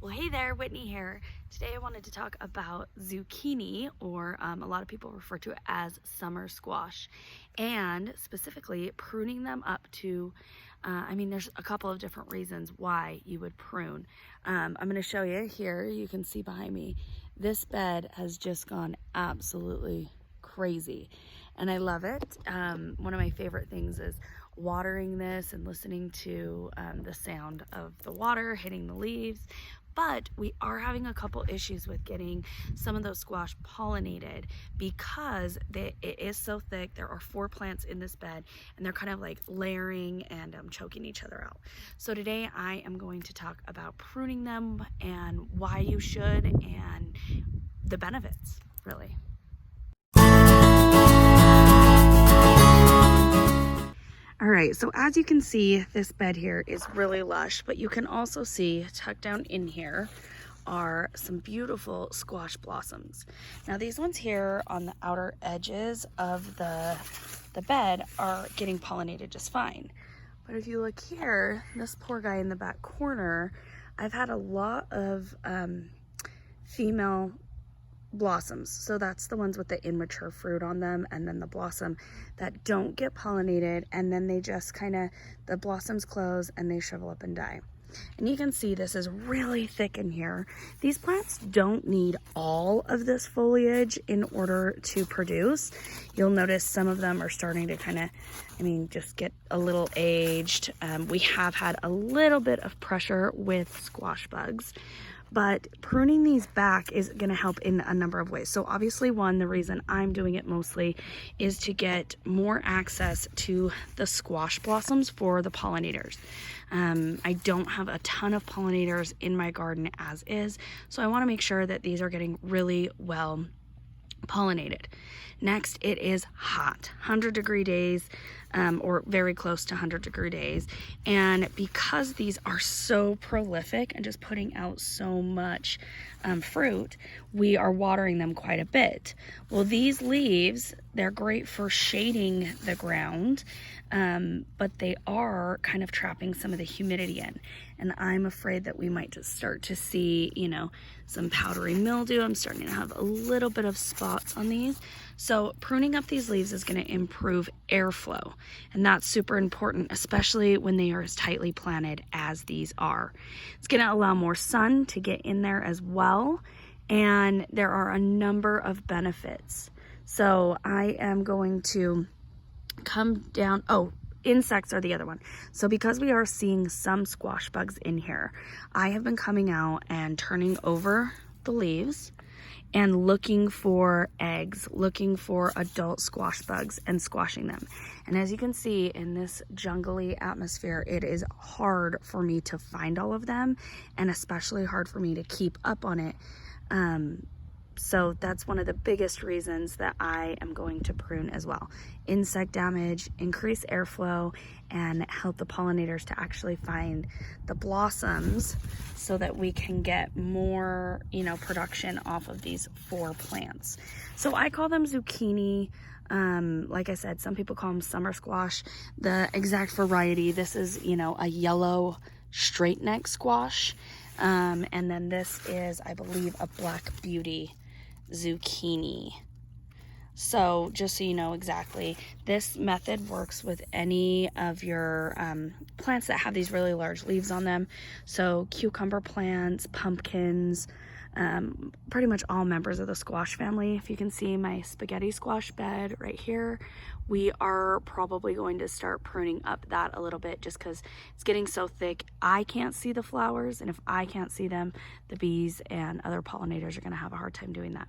Well, hey there, Whitney here. Today I wanted to talk about zucchini, or a lot of people refer to it as summer squash, and specifically pruning them up to, there's a couple of different reasons why you would prune. I'm going to show you here. You can see behind me, this bed has just gone absolutely crazy, and I love it. One of my favorite things is watering this and listening to the sound of the water hitting the leaves. But we are having a couple issues with getting some of those squash pollinated because it is so thick. There are 4 plants in this bed and they're kind of like layering and choking each other out. So today I am going to talk about pruning them and why you should and the benefits, really. All right, so as you can see, this bed here is really lush, but you can also see tucked down in here are some beautiful squash blossoms. Now these ones here on the outer edges of the bed are getting pollinated just fine. But if you look here, this poor guy in the back corner, I've had a lot of female blossoms. So that's the ones with the immature fruit on them, and then the blossom that don't get pollinated, and then they just the blossoms close and they shrivel up and die. And you can see this is really thick in here. These plants don't need all of this foliage in order to produce. You'll notice some of them are starting to just get a little aged. We have had a little bit of pressure with squash bugs, but pruning these back is going to help in a number of ways. So obviously, the reason I'm doing it mostly is to get more access to the squash blossoms for the pollinators. I don't have a ton of pollinators in my garden as is, so I want to make sure that these are getting really well pollinated. Next, it is hot, 100-degree days, or very close to 100-degree days. And because these are so prolific and just putting out so much fruit, we are watering them quite a bit. Well, these leaves, they're great for shading the ground, but they are kind of trapping some of the humidity in. And I'm afraid that we might just start to see, some powdery mildew. I'm starting to have a little bit of spots on these. So pruning up these leaves is going to improve airflow, and that's super important, especially when they are as tightly planted as these are. It's going to allow more sun to get in there as well, and there are a number of benefits. So I am going to come down. Oh, insects are the other one. So because we are seeing some squash bugs in here, I have been coming out and turning over the leaves and looking for eggs, looking for adult squash bugs and squashing them. And as you can see in this jungly atmosphere, it is hard for me to find all of them, and especially hard for me to keep up on it. So that's one of the biggest reasons that I am going to prune as well. Insect damage, increase airflow, and help the pollinators to actually find the blossoms so that we can get more, production off of these 4 plants. So I call them zucchini. Like I said, some people call them summer squash. The exact variety, this is, a yellow straight neck squash. And then this is, I believe, a black beauty zucchini. So just so you know exactly, this method works with any of your plants that have these really large leaves on them. So cucumber plants, pumpkins, pretty much all members of the squash family. If you can see my spaghetti squash bed right here, we are probably going to start pruning up that a little bit just because it's getting so thick. I can't see the flowers, and if I can't see them, the bees and other pollinators are going to have a hard time doing that.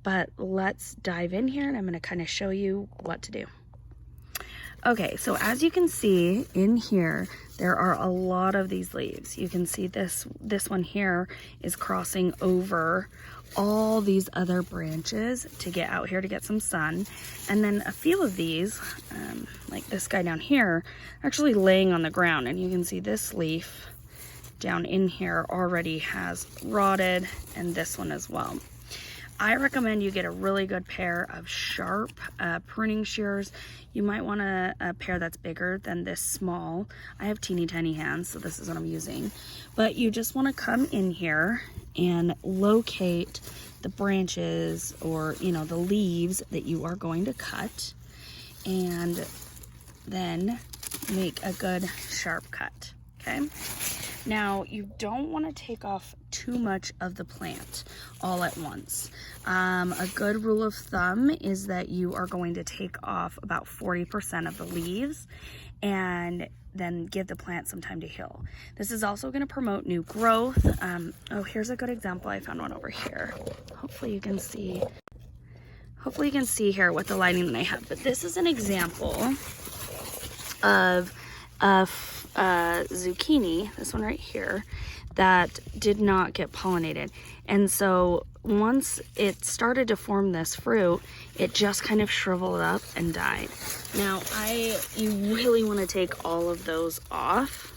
But let's dive in here, and I'm going to kind of show you what to do. Okay, so as you can see in here, there are a lot of these leaves. You can see this one here is crossing over all these other branches to get out here to get some sun. And then a few of these, like this guy down here, are actually laying on the ground. And you can see this leaf down in here already has rotted, and this one as well. I recommend you get a really good pair of sharp pruning shears. You might want a pair that's bigger than this small. I have teeny tiny hands, so this is what I'm using. But you just want to come in here and locate the branches or, you know, the leaves that you are going to cut, and then make a good sharp cut, okay? Now, you don't want to take off too much of the plant all at once. A good rule of thumb is that you are going to take off about 40% of the leaves and then give the plant some time to heal. This is also going to promote new growth. Oh, here's a good example. I found one over here. Hopefully you can see here with the lighting that I have. But this is an example of zucchini, this one right here, that did not get pollinated. And so once it started to form this fruit, it just kind of shriveled up and died. Now, you really want to take all of those off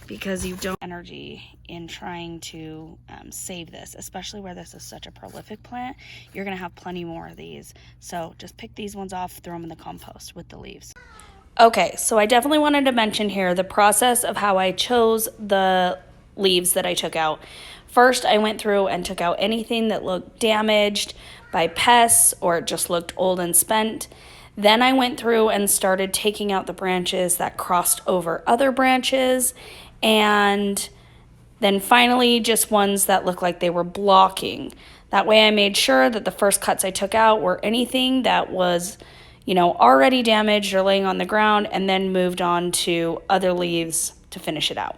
because you don't have energy in trying to save this, especially where this is such a prolific plant. You're going to have plenty more of these. So just pick these ones off, throw them in the compost with the leaves. Okay, so I definitely wanted to mention here the process of how I chose the leaves that I took out. First, I went through and took out anything that looked damaged by pests or just looked old and spent. Then I went through and started taking out the branches that crossed over other branches, and then finally just ones that looked like they were blocking. That way I made sure that the first cuts I took out were anything that was, you know, already damaged or laying on the ground, and then moved on to other leaves to finish it out.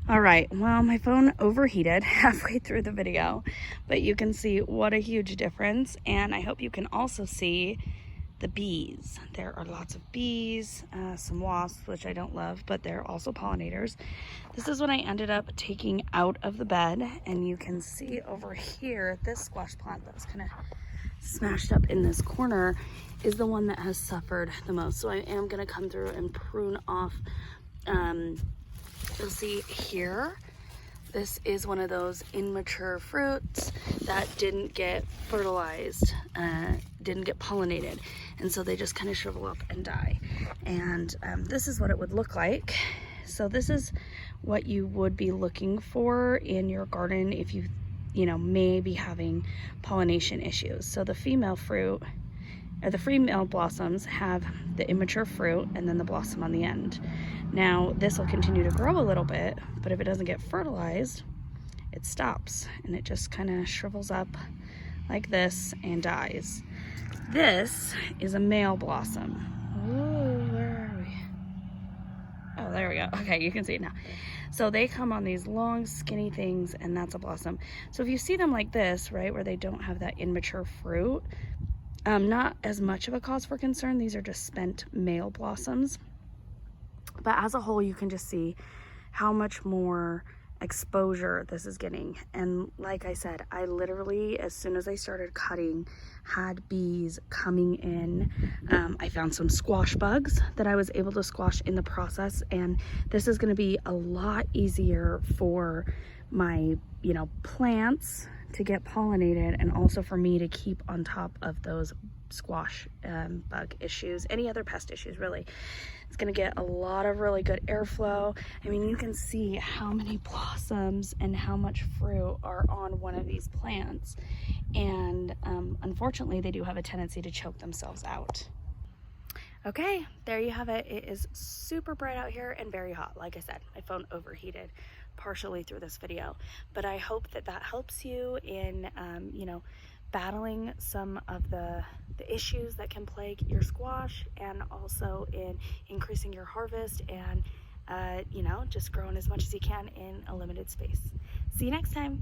All right, well, my phone overheated halfway through the video, but you can see what a huge difference. And I hope you can also see the bees. There are lots of bees, some wasps, which I don't love, but they're also pollinators. This is what I ended up taking out of the bed, and you can see over here, this squash plant that was kind of smashed up in this corner is the one that has suffered the most. So I am going to come through and prune off. You'll see here, this is one of those immature fruits that didn't get fertilized, didn't get pollinated, and so they just kind of shrivel up and die. And this is what it would look like. So this is what you would be looking for in your garden if you may be having pollination issues. So the female fruit, or the female blossoms, have the immature fruit and then the blossom on the end. Now, this will continue to grow a little bit, but if it doesn't get fertilized, it stops and it just kind of shrivels up like this and dies. This is a male blossom. Ooh, where are we? Oh, there we go. Okay, you can see it now. So they come on these long skinny things, and that's a blossom. So if you see them like this, right, where they don't have that immature fruit, not as much of a cause for concern. These are just spent male blossoms. But as a whole, you can just see how much more exposure this is getting. And like I said, I literally, as soon as I started cutting, had bees coming in. I found some squash bugs that I was able to squash in the process, and this is going to be a lot easier for my plants to get pollinated, and also for me to keep on top of those squash bug issues, any other pest issues really. It's going to get a lot of really good airflow. I mean, you can see how many blossoms and how much fruit are on one of these plants, and unfortunately they do have a tendency to choke themselves out. Okay, there you have it. It is super bright out here and very hot. Like I said, my phone overheated partially through this video, but I hope that helps you in battling some of the issues that can plague your squash, and also in increasing your harvest and just growing as much as you can in a limited space. See you next time.